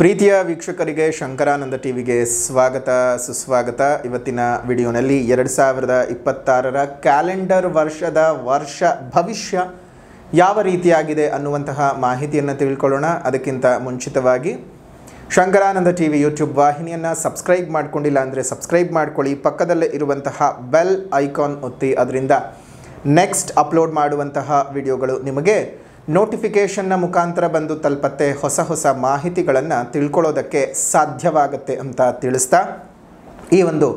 ಪ್ರೀತಿಯ ವೀಕ್ಷಕರಿಗೆ ಶಂಕರಾನಂದ ಟಿವಿಗೆ ಸ್ವಾಗತ ಸುಸ್ವಾಗತ. ಇವತ್ತಿನ ವಿಡಿಯೋನಲ್ಲಿ 2026ರ ಕ್ಯಾಲೆಂಡರ್ ವರ್ಷದ ಭವಿಷ್ಯ ಯಾವ ರೀತಿಯಾಗಿದೆ ಅನ್ನುವಂತಹ ಮಾಹಿತಿಯನ್ನು ತಿಳ್ಕೊಳ್ಳೋಣ. ಅದಕ್ಕಿಂತ ಮುಂಚಿತವಾಗಿ ಶಂಕರಾನಂದ ಟಿವಿ ಯೂಟ್ಯೂಬ್ ವಾಹಿನಿಯನ್ನು ಸಬ್ಸ್ಕ್ರೈಬ್ ಮಾಡ್ಕೊಂಡಿಲ್ಲ ಅಂದರೆ ಸಬ್ಸ್ಕ್ರೈಬ್ ಮಾಡ್ಕೊಳ್ಳಿ. ಪಕ್ಕದಲ್ಲೇ ಇರುವಂತಹ ಬೆಲ್ ಐಕಾನ್ ಒತ್ತಿ, ಅದರಿಂದ ನೆಕ್ಸ್ಟ್ ಅಪ್ಲೋಡ್ ಮಾಡುವಂತಹ ವಿಡಿಯೋಗಳು ನಿಮಗೆ ನೋಟಿಫಿಕೇಷನ್ನ ಮುಖಾಂತರ ಬಂದು ತಲುಪತ್ತೆ. ಹೊಸ ಮಾಹಿತಿಗಳನ್ನು ತಿಳ್ಕೊಳ್ಳೋದಕ್ಕೆ ಸಾಧ್ಯವಾಗುತ್ತೆ ಅಂತ ತಿಳಿಸ್ತಾ, ಈ ಒಂದು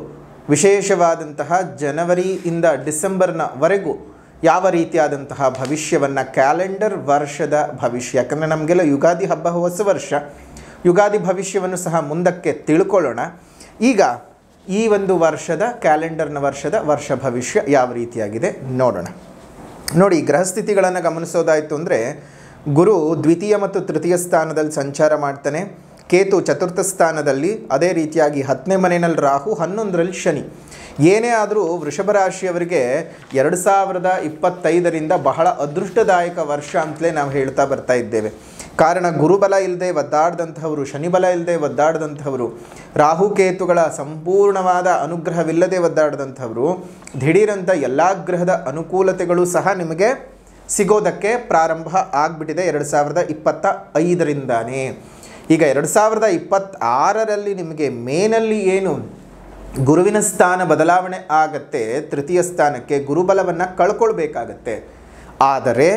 ವಿಶೇಷವಾದಂತಹ ಜನವರಿಯಿಂದ ಡಿಸೆಂಬರ್ನವರೆಗೂ ಯಾವ ರೀತಿಯಾದಂತಹ ಭವಿಷ್ಯವನ್ನು, ಕ್ಯಾಲೆಂಡರ್ ವರ್ಷದ ಭವಿಷ್ಯ, ಯಾಕಂದರೆ ನಮಗೆಲ್ಲ ಯುಗಾದಿ ಹಬ್ಬ ಹೊಸ ವರ್ಷ, ಯುಗಾದಿ ಭವಿಷ್ಯವನ್ನು ಸಹ ಮುಂದಕ್ಕೆ ತಿಳ್ಕೊಳ್ಳೋಣ. ಈಗ ಈ ಒಂದು ವರ್ಷದ ಕ್ಯಾಲೆಂಡರ್ನ ವರ್ಷ ಭವಿಷ್ಯ ಯಾವ ರೀತಿಯಾಗಿದೆ ನೋಡೋಣ. ನೋಡಿ, ಗ್ರಹಸ್ಥಿತಿಗಳನ್ನು ಗಮನಿಸೋದಾಯಿತು ಅಂದರೆ ಗುರು ದ್ವಿತೀಯ ಮತ್ತು ತೃತೀಯ ಸ್ಥಾನದಲ್ಲಿ ಸಂಚಾರ ಮಾಡ್ತಾನೆ, ಕೇತು ಚತುರ್ಥ ಸ್ಥಾನದಲ್ಲಿ, ಅದೇ ರೀತಿಯಾಗಿ 10ನೇ ಮನೆಯಲ್ಲಿ ರಾಹು, 11ರಲ್ಲಿ ಶನಿ. ಏನೇ ಆದರೂ ವೃಷಭ ರಾಶಿಯವರಿಗೆ 2025ರಿಂದ ಬಹಳ ಅದೃಷ್ಟದಾಯಕ ವರ್ಷ ಅಂತಲೇ ನಾವು ಹೇಳ್ತಾ ಬರ್ತಾ ಇದ್ದೇವೆ. ಕಾರಣ, ಗುರುಬಲ ಇಲ್ಲದೆ ಒದ್ದಾಡಿದಂಥವರು, ಶನಿ ಬಲ ಇಲ್ಲದೆ ಒದ್ದಾಡಿದಂಥವರು, ರಾಹುಕೇತುಗಳ ಸಂಪೂರ್ಣವಾದ ಅನುಗ್ರಹವಿಲ್ಲದೆ ಒದ್ದಾಡಿದಂಥವರು, ದಿಢೀರಂಥ ಎಲ್ಲ ಗ್ರಹದ ಅನುಕೂಲತೆಗಳು ಸಹ ನಿಮಗೆ ಸಿಗೋದಕ್ಕೆ ಪ್ರಾರಂಭ ಆಗಿಬಿಟ್ಟಿದೆ 2025ರಿಂದಾನೇ. ಈಗ 2026ರಲ್ಲಿ ನಿಮಗೆ ಮೇನಲ್ಲಿ ಏನು ಗುರುವಿನ ಸ್ಥಾನ ಬದಲಾವಣೆ ಆಗತ್ತೆ, ತೃತೀಯ ಸ್ಥಾನಕ್ಕೆ ಗುರುಬಲವನ್ನು ಕಳ್ಕೊಳ್ಬೇಕಾಗತ್ತೆ. ಆದರೆ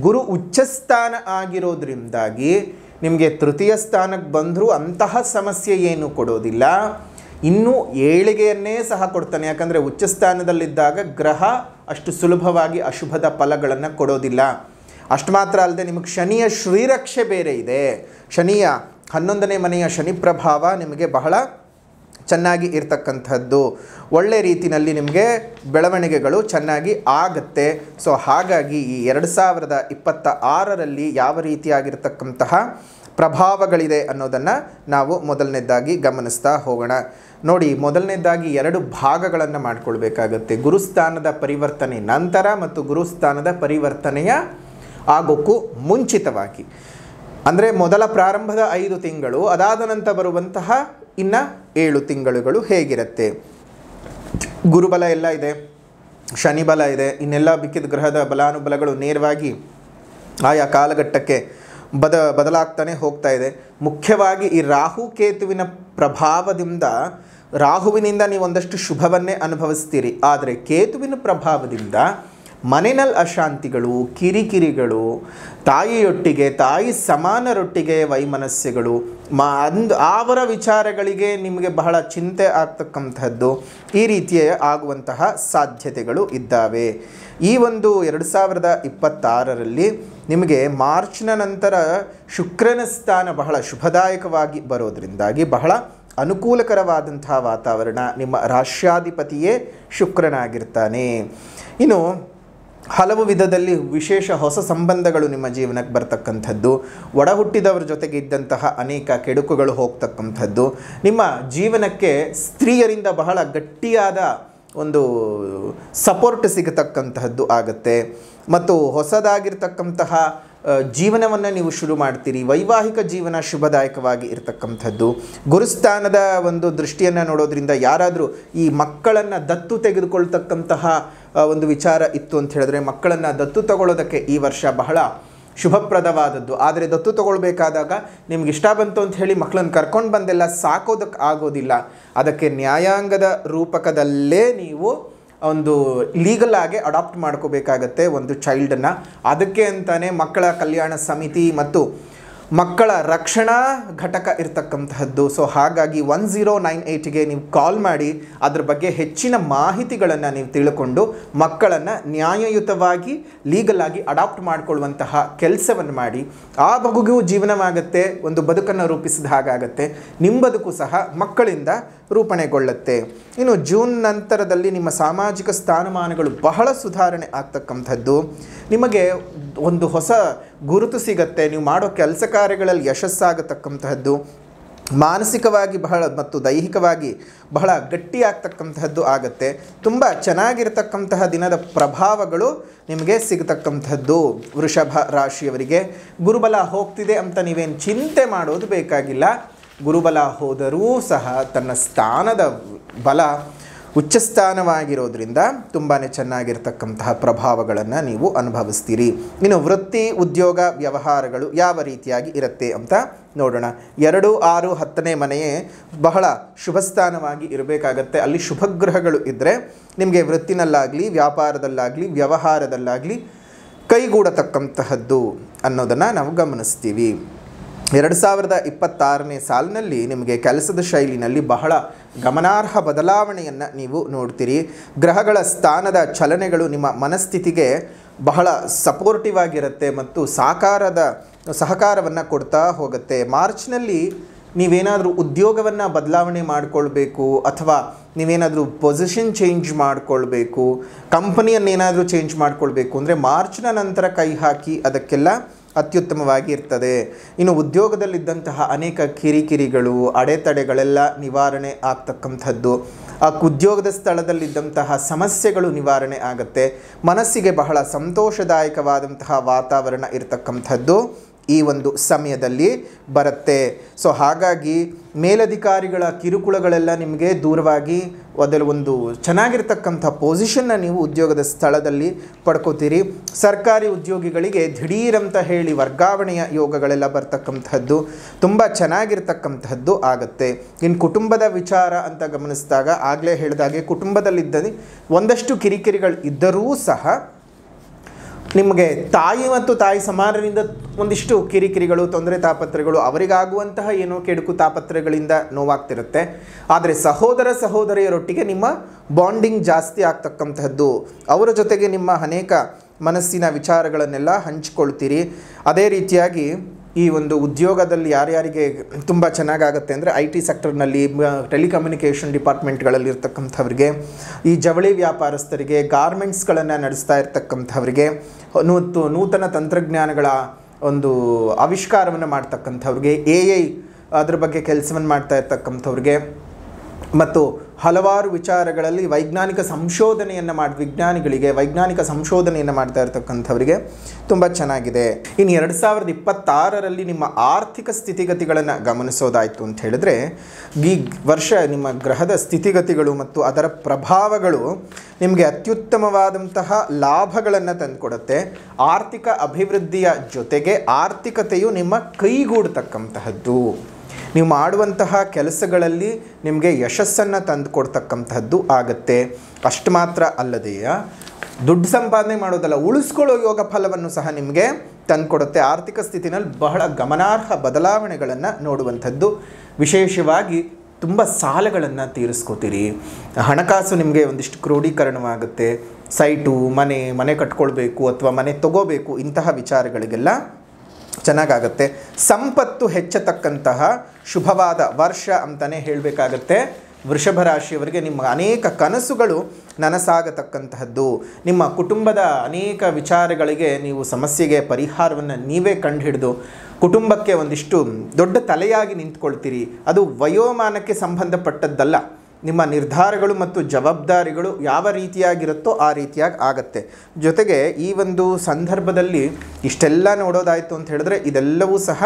ಗುರು ಉಚ್ಚಸ್ಥಾನ ಆಗಿರೋದ್ರಿಂದಾಗಿ ನಿಮಗೆ ತೃತೀಯ ಸ್ಥಾನಕ್ಕೆ ಬಂದರೂ ಅಂತಹ ಸಮಸ್ಯೆ ಏನು ಕೊಡೋದಿಲ್ಲ, ಇನ್ನೂ ಏಳಿಗೆಯನ್ನೇ ಸಹ ಕೊಡ್ತಾನೆ. ಯಾಕಂದರೆ ಉಚ್ಚಸ್ಥಾನದಲ್ಲಿದ್ದಾಗ ಗ್ರಹ ಅಷ್ಟು ಸುಲಭವಾಗಿ ಅಶುಭದ ಫಲಗಳನ್ನು ಕೊಡೋದಿಲ್ಲ. ಅಷ್ಟು ಮಾತ್ರ ಅಲ್ಲದೆ ನಿಮಗೆ ಶನಿಯ ಶ್ರೀರಕ್ಷೆ ಬೇರೆ ಇದೆ. ಶನಿಯ 11ನೇ ಮನೆಯ ಶನಿ ಪ್ರಭಾವ ನಿಮಗೆ ಬಹಳ ಚೆನ್ನಾಗಿ ಇರ್ತಕ್ಕಂಥದ್ದು, ಒಳ್ಳೆ ರೀತಿಯಲ್ಲಿ ನಿಮಗೆ ಬೆಳವಣಿಗೆಗಳು ಚೆನ್ನಾಗಿ ಆಗುತ್ತೆ. ಸೊ ಹಾಗಾಗಿ ಈ 2026ರಲ್ಲಿ ಯಾವ ರೀತಿಯಾಗಿರ್ತಕ್ಕಂತಹ ಪ್ರಭಾವಗಳಿದೆ ಅನ್ನೋದನ್ನು ನಾವು ಮೊದಲನೇದಾಗಿ ಗಮನಿಸ್ತಾ ಹೋಗೋಣ. ನೋಡಿ, ಮೊದಲನೇದಾಗಿ 2 ಭಾಗಗಳನ್ನು ಮಾಡಿಕೊಳ್ಬೇಕಾಗತ್ತೆ. ಗುರುಸ್ಥಾನದ ಪರಿವರ್ತನೆ ನಂತರ ಮತ್ತು ಗುರುಸ್ಥಾನದ ಪರಿವರ್ತನೆಯ ಆಗೋಕ್ಕೂ ಮುಂಚಿತವಾಗಿ. ಅಂದರೆ ಮೊದಲ ಪ್ರಾರಂಭದ 5 ತಿಂಗಳು, ಅದಾದ ನಂತರ ಬರುವಂತಹ ಇನ್ನು 7 ತಿಂಗಳುಗಳು ಹೇಗಿರುತ್ತೆ. ಗುರುಬಲ ಎಲ್ಲ ಇದೆ, ಶನಿ ಬಲ ಇದೆ, ಇನ್ನೆಲ್ಲ ಬಿಕ್ಕಿದ ಗ್ರಹದ ಬಲಾನುಬಲಗಳು ನೇರವಾಗಿ ಆಯಾ ಕಾಲಘಟ್ಟಕ್ಕೆ ಬದಲಾಗ್ತಾನೆ ಹೋಗ್ತಾ ಇದೆ. ಮುಖ್ಯವಾಗಿ ಈ ರಾಹುಕೇತುವಿನ ಪ್ರಭಾವದಿಂದ, ರಾಹುವಿನಿಂದ ನೀವು ಒಂದಷ್ಟು ಶುಭವನ್ನೇ ಅನುಭವಿಸ್ತೀರಿ. ಆದರೆ ಕೇತುವಿನ ಪ್ರಭಾವದಿಂದ ಮನೆಯಲ್ಲಿ ಅಶಾಂತಿಗಳು, ಕಿರಿಕಿರಿಗಳು, ತಾಯಿಯೊಟ್ಟಿಗೆ, ತಾಯಿ ಸಮಾನರೊಟ್ಟಿಗೆ ವೈಮನಸ್ಯಗಳು, ಅವರ ವಿಚಾರಗಳಿಗೆ ನಿಮಗೆ ಬಹಳ ಚಿಂತೆ ಆಗ್ತಕ್ಕಂಥದ್ದು, ಈ ರೀತಿಯ ಆಗುವಂತಹ ಸಾಧ್ಯತೆಗಳು ಇದ್ದಾವೆ. ಈ ಒಂದು 2026ರಲ್ಲಿ ನಿಮಗೆ ಮಾರ್ಚ್ನ ನಂತರ ಶುಕ್ರನ ಸ್ಥಾನ ಬಹಳ ಶುಭದಾಯಕವಾಗಿ ಬರೋದರಿಂದಾಗಿ ಬಹಳ ಅನುಕೂಲಕರವಾದಂತಹ ವಾತಾವರಣ. ನಿಮ್ಮ ರಾಶ್ಯಾಧಿಪತಿಯೇ ಶುಕ್ರನಾಗಿರ್ತಾನೆ. ಇನ್ನು ಹಲವು ವಿಧದಲ್ಲಿ ವಿಶೇಷ ಹೊಸ ಸಂಬಂಧಗಳು ನಿಮ್ಮ ಜೀವನಕ್ಕೆ ಬರ್ತಕ್ಕಂಥದ್ದು, ಒಡ ಹುಟ್ಟಿದವರ ಜೊತೆಗೆ ಇದ್ದಂತಹ ಅನೇಕ ಕೆಡುಕುಗಳು ಹೋಗ್ತಕ್ಕಂಥದ್ದು, ನಿಮ್ಮ ಜೀವನಕ್ಕೆ ಸ್ತ್ರೀಯರಿಂದ ಬಹಳ ಗಟ್ಟಿಯಾದ ಒಂದು ಸಪೋರ್ಟ್ ಸಿಗತಕ್ಕಂತಹದ್ದು ಆಗುತ್ತೆ. ಮತ್ತು ಹೊಸದಾಗಿರ್ತಕ್ಕಂತಹ ಜೀವನವನ್ನು ನೀವು ಶುರು ಮಾಡ್ತೀರಿ. ವೈವಾಹಿಕ ಜೀವನ ಶುಭದಾಯಕವಾಗಿ ಇರತಕ್ಕಂಥದ್ದು. ಗುರುಸ್ಥಾನದ ಒಂದು ದೃಷ್ಟಿಯನ್ನು ನೋಡೋದ್ರಿಂದ ಯಾರಾದರೂ ಈ ಮಕ್ಕಳನ್ನು ದತ್ತು ತೆಗೆದುಕೊಳ್ತಕ್ಕಂತಹ ಒಂದು ವಿಚಾರ ಇತ್ತು ಅಂತ ಹೇಳಿದ್ರೆ, ಮಕ್ಕಳನ್ನು ದತ್ತು ತಗೊಳ್ಳೋದಕ್ಕೆ ಈ ವರ್ಷ ಬಹಳ ಶುಭಪ್ರದವಾದದ್ದು. ಆದರೆ ದತ್ತು ತಗೊಳ್ಬೇಕಾದಾಗ ನಿಮ್ಗೆ ಇಷ್ಟ ಬಂತು ಅಂತ ಹೇಳಿ ಮಕ್ಕಳನ್ನು ಕರ್ಕೊಂಡು ಬಂದೆಲ್ಲ ಸಾಕೋದಕ್ಕೆ ಆಗೋದಿಲ್ಲ. ಅದಕ್ಕೆ ನ್ಯಾಯಾಂಗದ ರೂಪಕದಲ್ಲೇ ನೀವು ಒಂದು ಲೀಗಲ್ ಆಗಿ ಅಡಾಪ್ಟ್ ಮಾಡ್ಕೋಬೇಕಾಗತ್ತೆ ಒಂದು ಚೈಲ್ಡನ್ನು. ಅದಕ್ಕೆ ಅಂತಾನೆ ಮಕ್ಕಳ ಕಲ್ಯಾಣ ಸಮಿತಿ ಮತ್ತು ಮಕ್ಕಳ ರಕ್ಷಣಾ ಘಟಕ ಇರತಕ್ಕಂತಹದ್ದು. ಸೊ ಹಾಗಾಗಿ 1098ಗೆ ನೀವು ಕಾಲ್ ಮಾಡಿ ಅದ್ರ ಬಗ್ಗೆ ಹೆಚ್ಚಿನ ಮಾಹಿತಿಗಳನ್ನು ನೀವು ತಿಳ್ಕೊಂಡು ಮಕ್ಕಳನ್ನು ನ್ಯಾಯಯುತವಾಗಿ ಲೀಗಲ್ ಆಗಿ ಅಡಾಪ್ಟ್ ಮಾಡಿಕೊಳ್ಳುವಂತಹ ಕೆಲಸವನ್ನು ಮಾಡಿ. ಆ ಮಗುಗೂ ಜೀವನವಾಗುತ್ತೆ, ಒಂದು ಬದುಕನ್ನು ರೂಪಿಸಿದ ಹಾಗಾಗತ್ತೆ, ನಿಮ್ಮ ಬದುಕು ಸಹ ಮಕ್ಕಳಿಂದ ರೂಪಣೆಗೊಳ್ಳುತ್ತೆ. ಇನ್ನು ಜೂನ್ ನಂತರದಲ್ಲಿ ನಿಮ್ಮ ಸಾಮಾಜಿಕ ಸ್ಥಾನಮಾನಗಳು ಬಹಳ ಸುಧಾರಣೆ ಆಗ್ತಕ್ಕಂಥದ್ದು. ನಿಮಗೆ ಒಂದು ಹೊಸ ಗುರುತು ಸಿಗತ್ತೆ, ನೀವು ಮಾಡೋ ಕೆಲಸ ಕಾರ್ಯಗಳಲ್ಲಿ ಯಶಸ್ಸಾಗತಕ್ಕಂತಹದ್ದು. ಮಾನಸಿಕವಾಗಿ ಬಹಳ ಮತ್ತು ದೈಹಿಕವಾಗಿ ಬಹಳ ಗಟ್ಟಿಯಾಗ್ತಕ್ಕಂತಹದ್ದು ಆಗುತ್ತೆ. ತುಂಬ ಚೆನ್ನಾಗಿರ್ತಕ್ಕಂತಹ ದಿನದ ಪ್ರಭಾವಗಳು ನಿಮಗೆ ಸಿಗತಕ್ಕಂಥದ್ದು. ವೃಷಭ ರಾಶಿಯವರಿಗೆ ಗುರುಬಲ ಹೋಗ್ತಿದೆ ಅಂತ ನೀವೇನು ಚಿಂತೆ ಮಾಡೋದು ಬೇಕಾಗಿಲ್ಲ. ಗುರುಬಲ ಹೋದರೂ ಸಹ ತನ್ನ ಸ್ಥಾನದ ಬಲ ಉಚ್ಚಸ್ಥಾನವಾಗಿರೋದ್ರಿಂದ ತುಂಬಾ ಚೆನ್ನಾಗಿರ್ತಕ್ಕಂತಹ ಪ್ರಭಾವಗಳನ್ನು ನೀವು ಅನುಭವಿಸ್ತೀರಿ. ಇನ್ನು ವೃತ್ತಿ, ಉದ್ಯೋಗ, ವ್ಯವಹಾರಗಳು ಯಾವ ರೀತಿಯಾಗಿ ಇರುತ್ತೆ ಅಂತ ನೋಡೋಣ. 2, 6, 10ನೇ ಮನೆಯೇ ಬಹಳ ಶುಭ ಸ್ಥಾನವಾಗಿ ಇರಬೇಕಾಗತ್ತೆ. ಅಲ್ಲಿ ಶುಭಗ್ರಹಗಳು ಇದ್ದರೆ ನಿಮಗೆ ವೃತ್ತಿನಲ್ಲಾಗಲಿ, ವ್ಯಾಪಾರದಲ್ಲಾಗಲಿ, ವ್ಯವಹಾರದಲ್ಲಾಗಲಿ ಕೈಗೂಡತಕ್ಕಂತಹದ್ದು ಅನ್ನೋದನ್ನು ನಾವು ಗಮನಿಸ್ತೀವಿ. 2026ನೇ ಸಾಲಿನಲ್ಲಿ ನಿಮಗೆ ಕೆಲಸದ ಶೈಲಿನಲ್ಲಿ ಬಹಳ ಗಮನಾರ್ಹ ಬದಲಾವಣೆಯನ್ನು ನೀವು ನೋಡ್ತೀರಿ. ಗ್ರಹಗಳ ಸ್ಥಾನದ ಚಲನೆಗಳು ನಿಮ್ಮ ಮನಸ್ಥಿತಿಗೆ ಬಹಳ ಸಪೋರ್ಟಿವ್ ಆಗಿರುತ್ತೆ ಮತ್ತು ಸಹಕಾರವನ್ನು ಕೊಡ್ತಾ ಹೋಗುತ್ತೆ. ಮಾರ್ಚ್ನಲ್ಲಿ ನೀವೇನಾದರೂ ಉದ್ಯೋಗವನ್ನು ಬದಲಾವಣೆ ಮಾಡಿಕೊಳ್ಬೇಕು ಅಥವಾ ನೀವೇನಾದರೂ ಪೊಸಿಷನ್ ಚೇಂಜ್ ಮಾಡಿಕೊಳ್ಬೇಕು, ಕಂಪನಿಯನ್ನೇನಾದರೂ ಚೇಂಜ್ ಮಾಡಿಕೊಳ್ಬೇಕು ಅಂದರೆ ಮಾರ್ಚ್ನ ನಂತರ ಕೈ ಹಾಕಿ, ಅದಕ್ಕೆಲ್ಲ ಅತ್ಯುತ್ತಮವಾಗಿ ಇರ್ತದೆ. ಇನ್ನು ಉದ್ಯೋಗದಲ್ಲಿದ್ದಂತಹ ಅನೇಕ ಕಿರಿಕಿರಿಗಳು, ಅಡೆತಡೆಗಳೆಲ್ಲ ನಿವಾರಣೆ ಆಗ್ತಕ್ಕಂಥದ್ದು, ಆ ಉದ್ಯೋಗದ ಸ್ಥಳದಲ್ಲಿದ್ದಂತಹ ಸಮಸ್ಯೆಗಳು ನಿವಾರಣೆ ಆಗುತ್ತೆ. ಮನಸ್ಸಿಗೆ ಬಹಳ ಸಂತೋಷದಾಯಕವಾದಂತಹ ವಾತಾವರಣ ಇರತಕ್ಕಂಥದ್ದು ಈ ಒಂದು ಸಮಯದಲ್ಲಿ ಬರುತ್ತೆ. ಸೊ ಹಾಗಾಗಿ ಮೇಲಧಿಕಾರಿಗಳ ಕಿರುಕುಳಗಳೆಲ್ಲ ನಿಮಗೆ ದೂರವಾಗಿ ಅದರ ಒಂದು ಚೆನ್ನಾಗಿರ್ತಕ್ಕಂಥ ಪೊಸಿಷನ್ನ ನೀವು ಉದ್ಯೋಗದ ಸ್ಥಳದಲ್ಲಿ ಪಡ್ಕೋತೀರಿ. ಸರ್ಕಾರಿ ಉದ್ಯೋಗಿಗಳಿಗೆ ದಿಢೀರಂತ ಹೇಳಿ ವರ್ಗಾವಣೆಯ ಯೋಗಗಳೆಲ್ಲ ಬರ್ತಕ್ಕಂಥದ್ದು ತುಂಬ ಚೆನ್ನಾಗಿರ್ತಕ್ಕಂಥದ್ದು ಆಗುತ್ತೆ. ಇನ್ನು ಕುಟುಂಬದ ವಿಚಾರ ಅಂತ ಗಮನಿಸಿದಾಗ ಆಗಲೇ ಹೇಳಿದಾಗೆ ಕುಟುಂಬದಲ್ಲಿದ್ದಲ್ಲಿ ಒಂದಷ್ಟು ಕಿರಿಕಿರಿಗಳು ಇದ್ದರೂ ಸಹ ನಿಮಗೆ ತಾಯಿ ಮತ್ತು ತಾಯಿ ಸಮಾನರಿಂದ ಒಂದಿಷ್ಟು ಕಿರಿಕಿರಿಗಳು, ತೊಂದರೆ ತಾಪತ್ರೆಗಳು, ಅವರಿಗಾಗುವಂತಹ ಏನೋ ಕೆಡುಕು ತಾಪತ್ರೆಗಳಿಂದ ನೋವಾಗ್ತಿರುತ್ತೆ. ಆದರೆ ಸಹೋದರ ಸಹೋದರಿಯರೊಟ್ಟಿಗೆ ನಿಮ್ಮ ಬಾಂಡಿಂಗ್ ಜಾಸ್ತಿ ಆಗ್ತಕ್ಕಂತಹದ್ದು, ಅವರ ಜೊತೆಗೆ ನಿಮ್ಮ ಅನೇಕ ಮನಸ್ಸಿನ ವಿಚಾರಗಳನ್ನೆಲ್ಲ ಹಂಚಿಕೊಳ್ತೀರಿ. ಅದೇ ರೀತಿಯಾಗಿ ಈ ಒಂದು ಉದ್ಯೋಗದಲ್ಲಿ ಯಾರ್ಯಾರಿಗೆ ತುಂಬ ಚೆನ್ನಾಗಾಗುತ್ತೆ ಅಂದರೆ IT ಸೆಕ್ಟರ್ನಲ್ಲಿ, ಟೆಲಿಕಮ್ಯುನಿಕೇಷನ್ ಡಿಪಾರ್ಟ್ಮೆಂಟ್ಗಳಲ್ಲಿ ಇರ್ತಕ್ಕಂಥವ್ರಿಗೆ, ಈ ಜವಳಿ ವ್ಯಾಪಾರಸ್ಥರಿಗೆ, ಗಾರ್ಮೆಂಟ್ಸ್ಗಳನ್ನು ನಡೆಸ್ತಾ ಇರ್ತಕ್ಕಂಥವ್ರಿಗೆ, ನೂತನ ತಂತ್ರಜ್ಞಾನಗಳ ಒಂದು ಆವಿಷ್ಕಾರವನ್ನು ಮಾಡ್ತಕ್ಕಂಥವ್ರಿಗೆ, AI ಅದ್ರ ಬಗ್ಗೆ ಕೆಲಸವನ್ನು ಮಾಡ್ತಾ ಇರ್ತಕ್ಕಂಥವ್ರಿಗೆ ಮತ್ತು ಹಲವಾರು ವಿಚಾರಗಳಲ್ಲಿ ವೈಜ್ಞಾನಿಕ ಸಂಶೋಧನೆಯನ್ನು ವಿಜ್ಞಾನಿಗಳಿಗೆ ವೈಜ್ಞಾನಿಕ ಸಂಶೋಧನೆಯನ್ನು ಮಾಡ್ತಾ ಇರತಕ್ಕಂಥವರಿಗೆ ತುಂಬ ಚೆನ್ನಾಗಿದೆ. ಇನ್ನು 2026ರಲ್ಲಿ ನಿಮ್ಮ ಆರ್ಥಿಕ ಸ್ಥಿತಿಗತಿಗಳನ್ನು ಗಮನಿಸೋದಾಯಿತು ಅಂತ ಹೇಳಿದ್ರೆ, ಈ ವರ್ಷ ನಿಮ್ಮ ಗ್ರಹದ ಸ್ಥಿತಿಗತಿಗಳು ಮತ್ತು ಅದರ ಪ್ರಭಾವಗಳು ನಿಮಗೆ ಅತ್ಯುತ್ತಮವಾದಂತಹ ಲಾಭಗಳನ್ನು ತಂದುಕೊಡುತ್ತೆ. ಆರ್ಥಿಕ ಅಭಿವೃದ್ಧಿಯ ಜೊತೆಗೆ ಆರ್ಥಿಕತೆಯು ನಿಮ್ಮ ಕೈಗೂಡತಕ್ಕಂತಹದ್ದು, ನೀವು ಮಾಡುವಂತಹ ಕೆಲಸಗಳಲ್ಲಿ ನಿಮಗೆ ಯಶಸ್ಸನ್ನು ತಂದುಕೊಡ್ತಕ್ಕಂಥದ್ದು ಆಗುತ್ತೆ. ಅಷ್ಟು ಮಾತ್ರ ಅಲ್ಲದೆಯ ದುಡ್ಡು ಸಂಪಾದನೆ ಮಾಡೋದಲ್ಲ, ಉಳಿಸ್ಕೊಳ್ಳೋ ಯೋಗ ಫಲವನ್ನು ಸಹ ನಿಮಗೆ ತಂದುಕೊಡುತ್ತೆ. ಆರ್ಥಿಕ ಸ್ಥಿತಿನಲ್ಲಿ ಬಹಳ ಗಮನಾರ್ಹ ಬದಲಾವಣೆಗಳನ್ನು ನೋಡುವಂಥದ್ದು. ವಿಶೇಷವಾಗಿ ತುಂಬ ಸಾಲಗಳನ್ನು ತೀರಿಸ್ಕೋತೀರಿ. ಹಣಕಾಸು ನಿಮಗೆ ಒಂದಿಷ್ಟು ಕ್ರೋಢೀಕರಣವಾಗುತ್ತೆ. ಸೈಟು, ಮನೆ ಕಟ್ಕೊಳ್ಬೇಕು ಅಥವಾ ಮನೆ ತಗೋಬೇಕು, ಇಂತಹ ವಿಚಾರಗಳಿಗೆಲ್ಲ ಚೆನ್ನಾಗಾಗತ್ತೆ. ಸಂಪತ್ತು ಹೆಚ್ಚತಕ್ಕಂತಹ ಶುಭವಾದ ವರ್ಷ ಅಂತಲೇ ಹೇಳಬೇಕಾಗತ್ತೆ. ವೃಷಭ ರಾಶಿಯವರಿಗೆ ನಿಮ್ಮ ಅನೇಕ ಕನಸುಗಳು ನನಸಾಗತಕ್ಕಂತಹದ್ದು. ನಿಮ್ಮ ಕುಟುಂಬದ ಅನೇಕ ವಿಚಾರಗಳಿಗೆ ನೀವು ಸಮಸ್ಯೆಗೆ ಪರಿಹಾರವನ್ನು ನೀವೇ ಕಂಡುಹಿಡಿದು ಕುಟುಂಬಕ್ಕೆ ಒಂದಿಷ್ಟು ದೊಡ್ಡ ತಲೆಯಾಗಿ ನಿಂತ್ಕೊಳ್ತೀರಿ. ಅದು ವಯೋಮಾನಕ್ಕೆ ಸಂಬಂಧಪಟ್ಟದ್ದಲ್ಲ. ನಿಮ್ಮ ನಿರ್ಧಾರಗಳು ಮತ್ತು ಜವಾಬ್ದಾರಿಗಳು ಯಾವ ರೀತಿಯಾಗಿರುತ್ತೋ ಆ ರೀತಿಯಾಗಿ ಆಗತ್ತೆ. ಜೊತೆಗೆ ಈ ಒಂದು ಸಂದರ್ಭದಲ್ಲಿ ಇಷ್ಟೆಲ್ಲ ನೋಡೋದಾಯಿತು ಅಂತ ಹೇಳಿದ್ರೆ ಇದೆಲ್ಲವೂ ಸಹ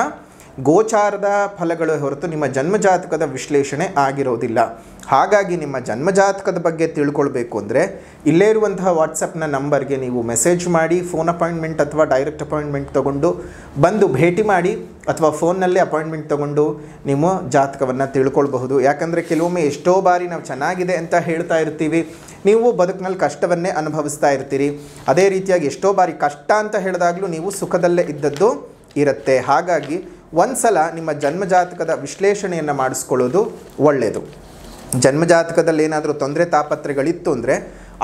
ಗೋಚಾರದ ಫಲಗಳು ಹೊರತು ನಿಮ್ಮ ಜನ್ಮಜಾತಕದ ವಿಶ್ಲೇಷಣೆ ಆಗಿರೋದಿಲ್ಲ. ಹಾಗಾಗಿ ನಿಮ್ಮ ಜನ್ಮಜಾತಕದ ಬಗ್ಗೆ ತಿಳ್ಕೊಳ್ಬೇಕು ಅಂದರೆ ಇಲ್ಲೇ ಇರುವಂತಹ ವಾಟ್ಸಪ್ನ ನಂಬರ್ಗೆ ನೀವು ಮೆಸೇಜ್ ಮಾಡಿ, ಫೋನ್ ಅಪಾಯಿಂಟ್ಮೆಂಟ್ ಅಥವಾ ಡೈರೆಕ್ಟ್ ಅಪಾಯಿಂಟ್ಮೆಂಟ್ ತೊಗೊಂಡು ಬಂದು ಭೇಟಿ ಮಾಡಿ, ಅಥವಾ ಫೋನ್ನಲ್ಲೇ ಅಪಾಯಿಂಟ್ಮೆಂಟ್ ತೊಗೊಂಡು ನೀವು ಜಾತಕವನ್ನು ತಿಳ್ಕೊಳ್ಬಹುದು. ಯಾಕಂದರೆ ಕೆಲವೊಮ್ಮೆ ಎಷ್ಟೋ ಬಾರಿ ನಾವು ಚೆನ್ನಾಗಿದೆ ಅಂತ ಹೇಳ್ತಾ ಇರ್ತೀವಿ, ನೀವು ಬದುಕಿನಲ್ಲಿ ಕಷ್ಟವನ್ನೇ ಅನುಭವಿಸ್ತಾ ಇರ್ತೀರಿ. ಅದೇ ರೀತಿಯಾಗಿ ಎಷ್ಟೋ ಬಾರಿ ಕಷ್ಟ ಅಂತ ಹೇಳಿದಾಗಲೂ ನೀವು ಸುಖದಲ್ಲೇ ಇದ್ದದ್ದು ಇರುತ್ತೆ. ಹಾಗಾಗಿ ಒಂದು ಸಲ ನಿಮ್ಮ ಜನ್ಮಜಾತಕದ ವಿಶ್ಲೇಷಣೆಯನ್ನು ಮಾಡಿಸ್ಕೊಳ್ಳೋದು ಒಳ್ಳೆಯದು. ಜನ್ಮಜಾತಕದಲ್ಲಿ ಏನಾದರೂ ತೊಂದರೆ ತಾಪತ್ರೆಗಳಿತ್ತು ಅಂದರೆ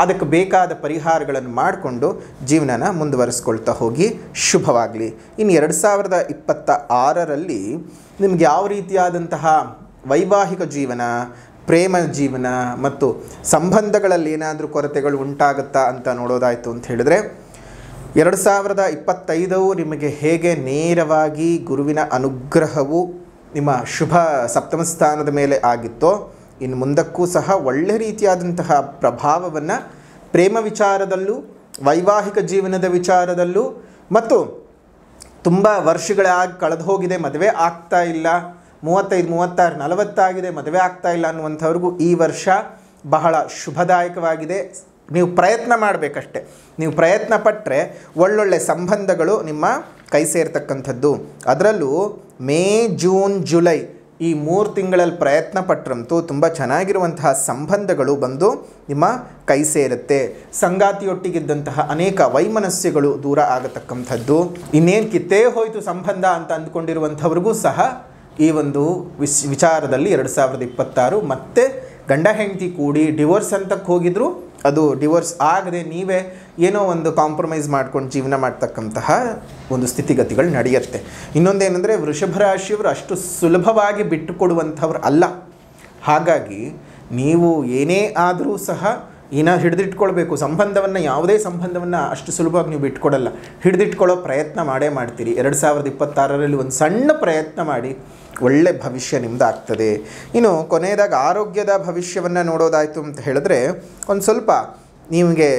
ಅದಕ್ಕೆ ಬೇಕಾದ ಪರಿಹಾರಗಳನ್ನು ಮಾಡಿಕೊಂಡು ಜೀವನನ ಮುಂದುವರಿಸ್ಕೊಳ್ತಾ ಹೋಗಿ. ಶುಭವಾಗಲಿ. ಇನ್ನು 2026ರಲ್ಲಿ ನಿಮ್ಗೆ ಯಾವ ರೀತಿಯಾದಂತಹ ವೈವಾಹಿಕ ಜೀವನ, ಪ್ರೇಮ ಜೀವನ ಮತ್ತು ಸಂಬಂಧಗಳಲ್ಲಿ ಏನಾದರೂ ಕೊರತೆಗಳು ಉಂಟಾಗುತ್ತಾ ಅಂತ ನೋಡೋದಾಯಿತು ಅಂತ ಹೇಳಿದ್ರೆ, 2025 ನಿಮಗೆ ಹೇಗೆ ನೇರವಾಗಿ ಗುರುವಿನ ಅನುಗ್ರಹವು ನಿಮ್ಮ ಶುಭ ಸಪ್ತಮ ಸ್ಥಾನದ ಮೇಲೆ ಆಗಿತ್ತೋ ಇನ್ನು ಮುಂದಕ್ಕೂ ಸಹ ಒಳ್ಳೆ ರೀತಿಯಾದಂತಹ ಪ್ರಭಾವವನ್ನು ಪ್ರೇಮ ವಿಚಾರದಲ್ಲೂ ವೈವಾಹಿಕ ಜೀವನದ ವಿಚಾರದಲ್ಲೂ ಮತ್ತು ತುಂಬ ವರ್ಷಗಳಾಗಿ ಕಳೆದು ಹೋಗಿದೆ, ಮದುವೆ ಆಗ್ತಾ ಇಲ್ಲ, 35, 36, 40 ಆಗಿದೆ, ಮದುವೆ ಆಗ್ತಾ ಇಲ್ಲ ಅನ್ನುವಂಥವ್ರಿಗೂ ಈ ವರ್ಷ ಬಹಳ ಶುಭದಾಯಕವಾಗಿದೆ. ನೀವು ಪ್ರಯತ್ನ ಮಾಡಬೇಕಷ್ಟೆ. ನೀವು ಪ್ರಯತ್ನ ಪಟ್ಟರೆ ಒಳ್ಳೊಳ್ಳೆ ಸಂಬಂಧಗಳು ನಿಮ್ಮ ಕೈ ಸೇರ್ತಕ್ಕಂಥದ್ದು. ಅದರಲ್ಲೂ ಮೇ, ಜೂನ್, ಜುಲೈ ಈ 3 ತಿಂಗಳಲ್ಲಿ ಪ್ರಯತ್ನ ಪಟ್ಟರಂತೂ ತುಂಬ ಚೆನ್ನಾಗಿರುವಂತಹ ಸಂಬಂಧಗಳು ಬಂದು ನಿಮ್ಮ ಕೈ ಸೇರುತ್ತೆ. ಸಂಗಾತಿಯೊಟ್ಟಿಗಿದ್ದಂತಹ ಅನೇಕ ವೈಮನಸ್ಯಗಳು ದೂರ ಆಗತಕ್ಕಂಥದ್ದು. ಇನ್ನೇನು ಕಿತ್ತೇ ಹೋಯಿತು ಸಂಬಂಧ ಅಂತ ಅಂದ್ಕೊಂಡಿರುವಂಥವ್ರಿಗೂ ಸಹ ಈ ಒಂದು ವಿಚಾರದಲ್ಲಿ 2026 ಮತ್ತೆ ಗಂಡ ಹೆಂಡತಿ ಕೂಡಿ ಡಿವೋರ್ಸ್ ಅಂತಕ್ಕೆ ಹೋಗಿದ್ರು ಅದು ಡಿವೋರ್ಸ್ ಆಗದೆ ನೀವೇ ಏನೋ ಒಂದು ಕಾಂಪ್ರಮೈಸ್ ಮಾಡ್ಕೊಂಡು ಜೀವನ ಮಾಡ್ತಕ್ಕಂತಹ ಒಂದು ಸ್ಥಿತಿಗತಿಗಳು ನಡೆಯುತ್ತೆ. ಇನ್ನೊಂದೇನೆಂದರೆ ವೃಷಭ ರಾಶಿಯವರು ಅಷ್ಟು ಸುಲಭವಾಗಿ ಬಿಟ್ಟುಕೊಡುವಂಥವ್ರು ಅಲ್ಲ. ಹಾಗಾಗಿ ನೀವು ಏನೇ ಆದರೂ ಸಹ ಹಿಡಿದಿಟ್ಕೊಳ್ಬೇಕು. ಸಂಬಂಧವನ್ನು, ಯಾವುದೇ ಸಂಬಂಧವನ್ನು ಅಷ್ಟು ಸುಲಭವಾಗಿ ನೀವು ಬಿಟ್ಕೊಡಲ್ಲ. ಹಿಡಿದಿಟ್ಕೊಳ್ಳೋ ಪ್ರಯತ್ನ ಮಾಡೇ ಮಾಡ್ತೀರಿ. 2026ರಲ್ಲಿ ಒಂದು ಸಣ್ಣ ಪ್ರಯತ್ನ ಮಾಡಿ, ಒಳ್ಳೆ ಭವಿಷ್ಯ ನಿಮ್ಮದು ಆಗ್ತದೆ. ಇನ್ನು ಕೊನೆಯದಾಗಿ ಆರೋಗ್ಯದ ಭವಿಷ್ಯವನ್ನು ನೋಡೋದಾಯಿತು ಅಂತ ಹೇಳಿದ್ರೆ, ಒಂದು ಸ್ವಲ್ಪ ನಿಮಗೆ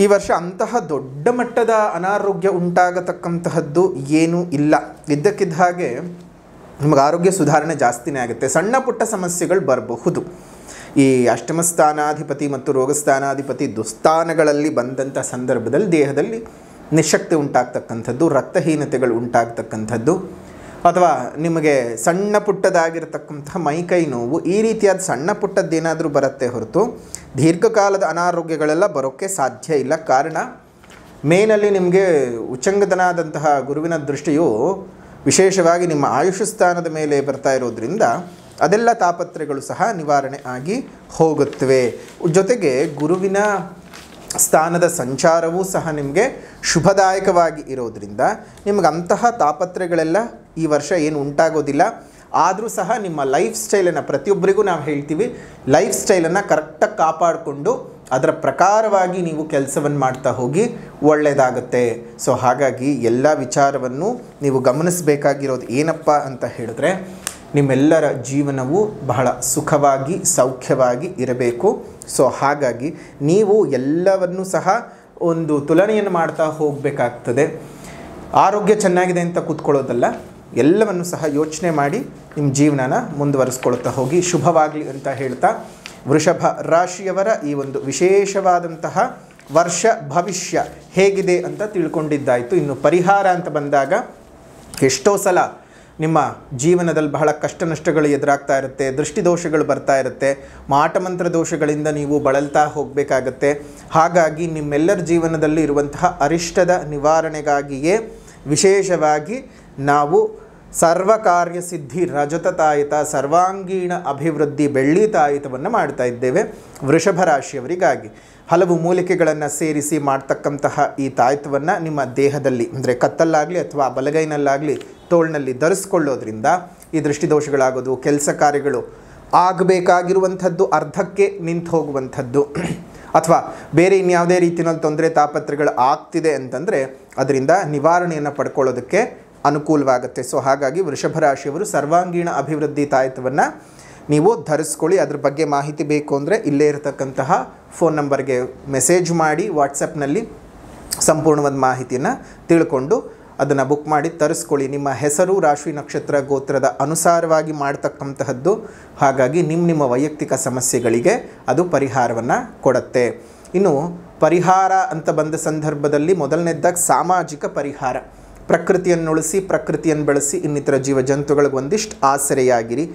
ಈ ವರ್ಷ ಅಂತಹ ದೊಡ್ಡ ಮಟ್ಟದ ಅನಾರೋಗ್ಯ ಉಂಟಾಗತಕ್ಕಂತಹದ್ದು ಏನೂ ಇಲ್ಲ. ಇದ್ದಕ್ಕಿದ್ದ ಹಾಗೆ ನಿಮಗೆ ಆರೋಗ್ಯ ಸುಧಾರಣೆ ಜಾಸ್ತಿನೇ ಆಗುತ್ತೆ. ಸಣ್ಣ ಪುಟ್ಟ ಸಮಸ್ಯೆಗಳು ಬರಬಹುದು. ಈ ಅಷ್ಟಮ ಸ್ಥಾನಾಧಿಪತಿ ಮತ್ತು ರೋಗಸ್ಥಾನಾಧಿಪತಿ ದುಸ್ಥಾನಗಳಲ್ಲಿ ಬಂದಂಥ ಸಂದರ್ಭದಲ್ಲಿ ದೇಹದಲ್ಲಿ ನಿಶಕ್ತಿ ಉಂಟಾಗ್ತಕ್ಕಂಥದ್ದು, ರಕ್ತಹೀನತೆಗಳು ಉಂಟಾಗ್ತಕ್ಕಂಥದ್ದು, ಅಥವಾ ನಿಮಗೆ ಸಣ್ಣ ಪುಟ್ಟದಾಗಿರತಕ್ಕಂಥ ಮೈಕೈ ನೋವು, ಈ ರೀತಿಯಾದ ಸಣ್ಣ ಪುಟ್ಟದ್ದೇನಾದರೂ ಬರುತ್ತೆ ಹೊರತು ದೀರ್ಘಕಾಲದ ಅನಾರೋಗ್ಯಗಳೆಲ್ಲ ಬರೋಕ್ಕೆ ಸಾಧ್ಯ ಇಲ್ಲ. ಕಾರಣ ಮೇನಲ್ಲಿ ನಿಮಗೆ ಉಚ್ಚಂಗತನಾದಂತಹ ಗುರುವಿನ ದೃಷ್ಟಿಯು ವಿಶೇಷವಾಗಿ ನಿಮ್ಮ ಆಯುಷ್ ಸ್ಥಾನದ ಮೇಲೆ ಬರ್ತಾ ಇರೋದ್ರಿಂದ ಅದೆಲ್ಲ ತಾಪತ್ರೆಗಳು ಸಹ ನಿವಾರಣೆ ಆಗಿ ಹೋಗುತ್ತವೆ. ಜೊತೆಗೆ ಗುರುವಿನ ಸ್ಥಾನದ ಸಂಚಾರವೂ ಸಹ ನಿಮಗೆ ಶುಭದಾಯಕವಾಗಿ ಇರೋದ್ರಿಂದ ನಿಮಗೆ ಅಂತಹ ತಾಪತ್ರೆಗಳೆಲ್ಲ ಈ ವರ್ಷ ಏನು ಉಂಟಾಗೋದಿಲ್ಲ. ಆದರೂ ಸಹ ನಿಮ್ಮ ಲೈಫ್ ಸ್ಟೈಲನ್ನು, ಪ್ರತಿಯೊಬ್ಬರಿಗೂ ನಾವು ಹೇಳ್ತೀವಿ, ಲೈಫ್ ಸ್ಟೈಲನ್ನು ಕರೆಕ್ಟಾಗಿ ಕಾಪಾಡಿಕೊಂಡು ಅದರ ಪ್ರಕಾರವಾಗಿ ನೀವು ಕೆಲಸವನ್ನು ಮಾಡ್ತಾ ಹೋಗಿ ಒಳ್ಳೆಯದಾಗುತ್ತೆ. ಸೊ ಹಾಗಾಗಿ ಎಲ್ಲ ವಿಚಾರವನ್ನು ನೀವು ಗಮನಿಸಬೇಕಾಗಿರೋದು ಏನಪ್ಪ ಅಂತ ಹೇಳಿದ್ರೆ, ನಿಮ್ಮೆಲ್ಲರ ಜೀವನವು ಬಹಳ ಸುಖವಾಗಿ ಸೌಖ್ಯವಾಗಿ ಇರಬೇಕು. ಸೊ ಹಾಗಾಗಿ ನೀವು ಎಲ್ಲವನ್ನೂ ಸಹ ಒಂದು ತುಲನೆಯನ್ನು ಮಾಡ್ತಾ ಹೋಗಬೇಕಾಗ್ತದೆ. ಆರೋಗ್ಯ ಚೆನ್ನಾಗಿದೆ ಅಂತ ಕೂತ್ಕೊಳ್ಳೋದಲ್ಲ, ಎಲ್ಲವನ್ನು ಸಹ ಯೋಚನೆ ಮಾಡಿ ನಿಮ್ಮ ಜೀವನನ ಮುಂದುವರಿಸ್ಕೊಳ್ತಾ ಹೋಗಿ ಶುಭವಾಗಲಿ ಅಂತ ಹೇಳ್ತಾ, ವೃಷಭ ರಾಶಿಯವರ ಈ ಒಂದು ವಿಶೇಷವಾದಂತಹ ವರ್ಷ ಭವಿಷ್ಯ ಹೇಗಿದೆ ಅಂತ ತಿಳ್ಕೊಂಡಿದ್ದಾಯಿತು. ಇನ್ನು ಪರಿಹಾರ ಅಂತ ಬಂದಾಗ, ಎಷ್ಟೋ ಸಲ ನಿಮ್ಮ ಜೀವನದಲ್ಲಿ ಬಹಳ ಕಷ್ಟ ನಷ್ಟಗಳು ಎದುರಾಗ್ತಾ ಇರುತ್ತೆ, ದೃಷ್ಟಿದೋಷಗಳು ಬರ್ತಾ ಇರುತ್ತೆ, ಮಾಟಮಂತ್ರ ದೋಷಗಳಿಂದ ನೀವು ಬಳಲ್ತಾ ಹೋಗಬೇಕಾಗತ್ತೆ. ಹಾಗಾಗಿ ನಿಮ್ಮೆಲ್ಲರ ಜೀವನದಲ್ಲಿ ಇರುವಂತಹ ಅರಿಷ್ಟದ ನಿವಾರಣೆಗಾಗಿಯೇ ವಿಶೇಷವಾಗಿ ನಾವು ಸರ್ವಕಾರ್ಯ ಸಿದ್ಧಿ ರಜತ ತಾಯಿತ ಸರ್ವಾಂಗೀಣ ಅಭಿವೃದ್ಧಿ ಬೆಳ್ಳಿ ತಾಯಿತವನ್ನು ಮಾಡ್ತಾ ಇದ್ದೇವೆ ವೃಷಭ ರಾಶಿಯವರಿಗಾಗಿ. ಹಲವು ಮೂಲಿಕೆಗಳನ್ನು ಸೇರಿಸಿ ಮಾಡ್ತಕ್ಕಂತಹ ಈ ತಾಯಿತವನ್ನು ನಿಮ್ಮ ದೇಹದಲ್ಲಿ, ಅಂದರೆ ಕತ್ತಲ್ಲಾಗಲಿ ಅಥವಾ ಬಲಗೈನಲ್ಲಾಗಲಿ ತೋಳಿನಲ್ಲಿ ಧರಿಸ್ಕೊಳ್ಳೋದ್ರಿಂದ ಈ ದೃಷ್ಟಿದೋಷಗಳಾಗೋದು, ಕೆಲಸ ಕಾರ್ಯಗಳು ಆಗಬೇಕಾಗಿರುವಂಥದ್ದು ಅರ್ಧಕ್ಕೆ ನಿಂತು ಹೋಗುವಂಥದ್ದು, ಅಥವಾ ಬೇರೆ ಇನ್ಯಾವುದೇ ರೀತಿಯಲ್ಲಿ ತೊಂದರೆ ತಾಪತ್ರೆಗಳು ಆಗ್ತಿದೆ ಅಂತಂದರೆ ಅದರಿಂದ ನಿವಾರಣೆಯನ್ನು ಪಡ್ಕೊಳ್ಳೋದಕ್ಕೆ ಅನುಕೂಲವಾಗುತ್ತೆ. ಸೊ ಹಾಗಾಗಿ ವೃಷಭ ರಾಶಿಯವರು ಸರ್ವಾಂಗೀಣ ಅಭಿವೃದ್ಧಿ ತಾಯಿತವನ್ನು ನೀವು ಧರಿಸ್ಕೊಳ್ಳಿ. ಅದ್ರ ಬಗ್ಗೆ ಮಾಹಿತಿ ಬೇಕು ಅಂದರೆ ಇಲ್ಲೇ ಇರತಕ್ಕಂತಹ ಫೋನ್ ನಂಬರ್ಗೆ ಮೆಸೇಜ್ ಮಾಡಿ ವಾಟ್ಸಪ್ನಲ್ಲಿ ಸಂಪೂರ್ಣವಾದ ಮಾಹಿತಿಯನ್ನು ತಿಳ್ಕೊಂಡು ಅದನ್ನು ಬುಕ್ ಮಾಡಿ ತರಿಸ್ಕೊಳ್ಳಿ. ನಿಮ್ಮ ಹೆಸರು, ರಾಶಿ, ನಕ್ಷತ್ರ, ಗೋತ್ರದ ಅನುಸಾರವಾಗಿ ಮಾಡ್ತಕ್ಕಂತಹದ್ದು. ಹಾಗಾಗಿ ನಿಮ್ಮ ವೈಯಕ್ತಿಕ ಸಮಸ್ಯೆಗಳಿಗೆ ಅದು ಪರಿಹಾರವನ್ನು ಕೊಡುತ್ತೆ. ಇನ್ನು ಪರಿಹಾರ ಅಂತ ಬಂದ ಸಂದರ್ಭದಲ್ಲಿ ಮೊದಲನೇದಾಗಿ ಸಾಮಾಜಿಕ ಪರಿಹಾರ. ಪ್ರಕೃತಿಯನ್ನು ಉಳಿಸಿ, ಪ್ರಕೃತಿಯನ್ನು ಬೆಳೆಸಿ, ಇನ್ನಿತರ ಜೀವ ಜಂತುಗಳಿಗೆ ಒಂದಿಷ್ಟು ಆಸರೆಯಾಗಿರಿ.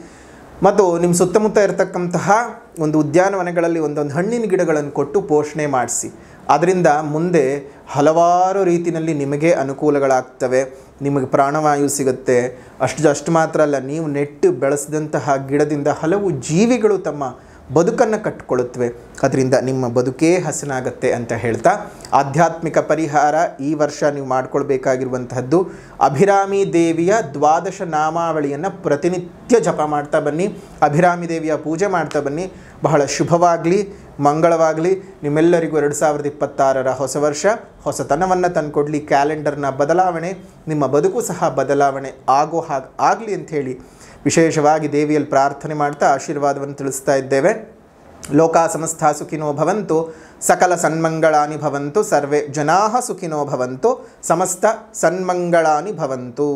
ಮತ್ತು ನಿಮ್ಮ ಸುತ್ತಮುತ್ತ ಇರತಕ್ಕಂತಹ ಒಂದು ಉದ್ಯಾನವನಗಳಲ್ಲಿ ಒಂದೊಂದು ಹಣ್ಣಿನ ಗಿಡಗಳನ್ನು ಕೊಟ್ಟು ಪೋಷಣೆ ಮಾಡಿಸಿ. ಅದರಿಂದ ಮುಂದೆ ಹಲವಾರು ರೀತಿಯಲ್ಲಿ ನಿಮಗೆ ಅನುಕೂಲಗಳಾಗ್ತವೆ. ನಿಮಗೆ ಪ್ರಾಣವಾಯು ಸಿಗುತ್ತೆ. ಅಷ್ಟು ಮಾತ್ರ ಅಲ್ಲ, ನೀವು ನೆಟ್ಟು ಬೆಳೆಸಿದಂತಹ ಗಿಡದಿಂದ ಹಲವು ಜೀವಿಗಳು ತಮ್ಮ ಬದುಕನ್ನು ಕಟ್ಟಿಕೊಳ್ಳುತ್ತವೆ. ಅದರಿಂದ ನಿಮ್ಮ ಬದುಕೇ ಹಸನಾಗತ್ತೆ ಅಂತ ಹೇಳ್ತಾ, ಆಧ್ಯಾತ್ಮಿಕ ಪರಿಹಾರ ಈ ವರ್ಷ ನೀವು ಮಾಡಿಕೊಳ್ಬೇಕಾಗಿರುವಂತಹದ್ದು ಅಭಿರಾಮಿ ದೇವಿಯ 12 ನಾಮಾವಳಿಯನ್ನು ಪ್ರತಿನಿತ್ಯ ಜಪ ಮಾಡ್ತಾ ಬನ್ನಿ. ಅಭಿರಾಮಿ ದೇವಿಯ ಪೂಜೆ ಮಾಡ್ತಾ ಬನ್ನಿ. ಬಹಳ ಶುಭವಾಗಲಿ. ಮಂಗಳವಾಗಲಿ. ನಿಮ್ಮೆಲ್ಲರಿಗೂ 2026ರ ಹೊಸ ವರ್ಷ ಹೊಸತನವನ್ನು ತಂದುಕೊಡ್ಲಿ. ಕ್ಯಾಲೆಂಡರ್ನ ಬದಲಾವಣೆ, ನಿಮ್ಮ ಬದುಕು ಸಹ ಬದಲಾವಣೆ ಆಗೋ ಹಾಗೆ ಆಗಲಿ ಅಂಥೇಳಿ ವಿಶೇಷವಾಗಿ ದೇವಿಯಲ್ಲಿ ಪ್ರಾರ್ಥನೆ ಮಾಡ್ತಾ ಆಶೀರ್ವಾದವನ್ನು ತಿಳಿಸ್ತಾ ಇದ್ದೇವೆ. ಲೋಕಾ ಸಮಸ್ತ ಸುಖಿನೋ ಭವಂತು, ಸಕಲ ಸನ್ಮಂಗಳಾನಿ ಭವಂತು, ಸರ್ವೇ ಜನಾಃ ಸುಖಿನೋ ಭವಂತು, ಸಮಸ್ತ ಸನ್ಮಂಗಳಾನಿ ಭವಂತು.